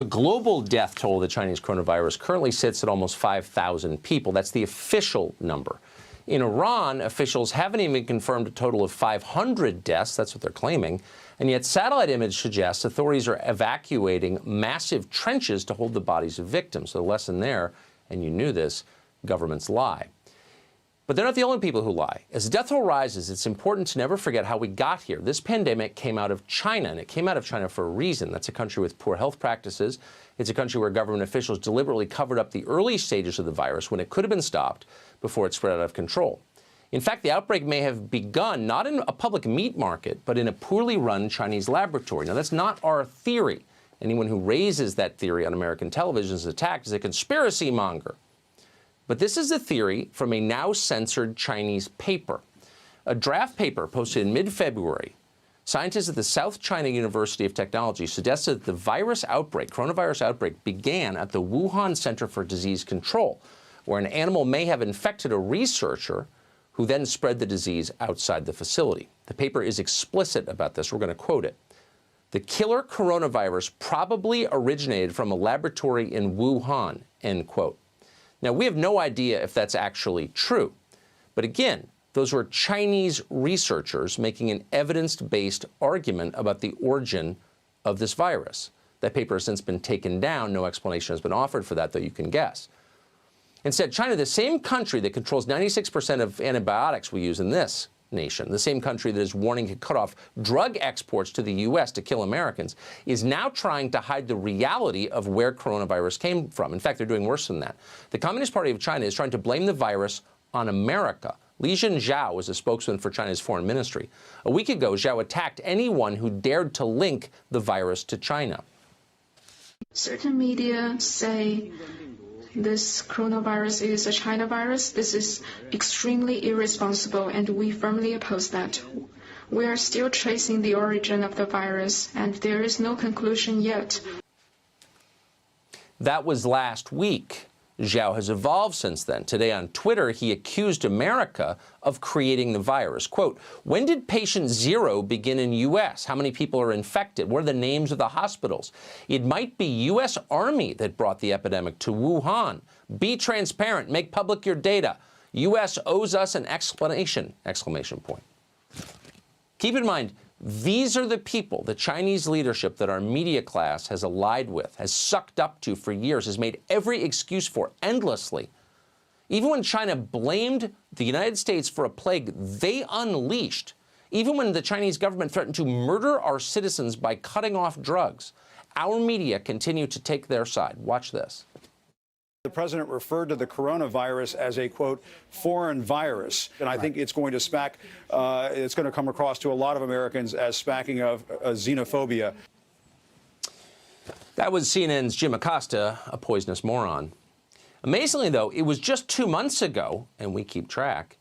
The global death toll of the Chinese coronavirus currently sits at almost 5,000 people. That's the official number. In Iran, officials haven't even confirmed a total of 500 deaths. That's what they're claiming. And yet satellite image suggests authorities are evacuating massive trenches to hold the bodies of victims. So the lesson there, and you knew this, governments lie. But they're not the only people who lie. As the death toll rises, it's important to never forget how we got here. This pandemic came out of China, and it came out of China for a reason. That's a country with poor health practices. It's a country where government officials deliberately covered up the early stages of the virus when it could have been stopped before it spread out of control. In fact, the outbreak may have begun not in a public meat market, but in a poorly run Chinese laboratory. Now, that's not our theory. Anyone who raises that theory on American television is attacked as a conspiracy monger. But this is a theory from a now censored Chinese paper. A draft paper posted in mid-February, scientists at the South China University of Technology suggested that the virus outbreak, coronavirus outbreak, began at the Wuhan Center for Disease Control, where an animal may have infected a researcher who then spread the disease outside the facility. The paper is explicit about this. We're going to quote it. The killer coronavirus probably originated from a laboratory in Wuhan, end quote. Now, we have no idea if that's actually true. But again, those were Chinese researchers making an evidence-based argument about the origin of this virus. That paper has since been taken down. No explanation has been offered for that, though you can guess. Instead, China, the same country that controls 96% of antibiotics we use in this nation, the same country that is warning to cut off drug exports to the U.S. to kill Americans, is now trying to hide the reality of where coronavirus came from. In fact, they're doing worse than that. The Communist Party of China is trying to blame the virus on America. Li Zhao was a spokesman for China's foreign ministry. A week ago, Zhao attacked anyone who dared to link the virus to China. Certain media say this coronavirus is a China virus. This is extremely irresponsible, and we firmly oppose that. We are still tracing the origin of the virus, and there is no conclusion yet. That was last week. Zhao has evolved since then. Today on Twitter, he accused America of creating the virus. Quote, when did patient zero begin in U.S.? How many people are infected? What are the names of the hospitals? It might be U.S. Army that brought the epidemic to Wuhan. Be transparent. Make public your data. U.S. owes us an explanation! Exclamation point. Keep in mind, these are the people, the Chinese leadership that our media class has allied with, has sucked up to for years, has made every excuse for endlessly. Even when China blamed the United States for a plague they unleashed, even when the Chinese government threatened to murder our citizens by cutting off drugs, our media continue to take their side. Watch this. The president referred to the coronavirus as a, quote, foreign virus. And I think it's going to come across to a lot of Americans as smacking of xenophobia. That was CNN's Jim Acosta, a poisonous moron. Amazingly, though, it was just 2 months ago, and we keep track,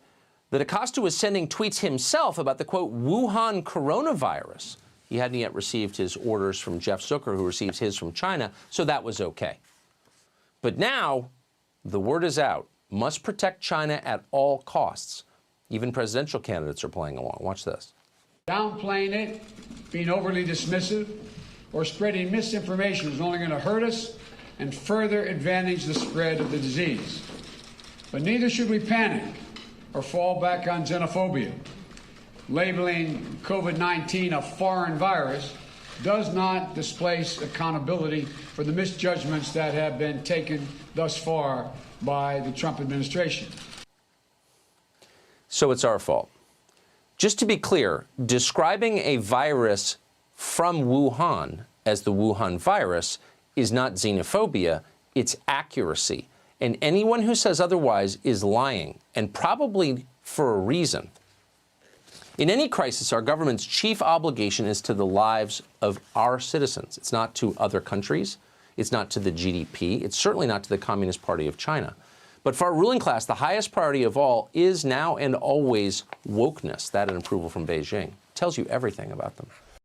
that Acosta was sending tweets himself about the, quote, Wuhan coronavirus. He hadn't yet received his orders from Jeff Zucker, who receives his from China, so that was okay. But now, the word is out. Must protect China at all costs. Even presidential candidates are playing along. Watch this. Downplaying it, being overly dismissive, or spreading misinformation is only going to hurt us and further advantage the spread of the disease. But neither should we panic or fall back on xenophobia. Labeling COVID-19 a foreign virus does not displace accountability for the misjudgments that have been taken thus far by the Trump administration. So it's our fault. Just to be clear, describing a virus from Wuhan as the Wuhan virus is not xenophobia, it's accuracy. And anyone who says otherwise is lying, and probably for a reason. In any crisis, our government's chief obligation is to the lives of our citizens. It's not to other countries. It's not to the GDP. It's certainly not to the Communist Party of China. But for our ruling class, the highest priority of all is now and always wokeness. That and approval from Beijing. Tells you everything about them.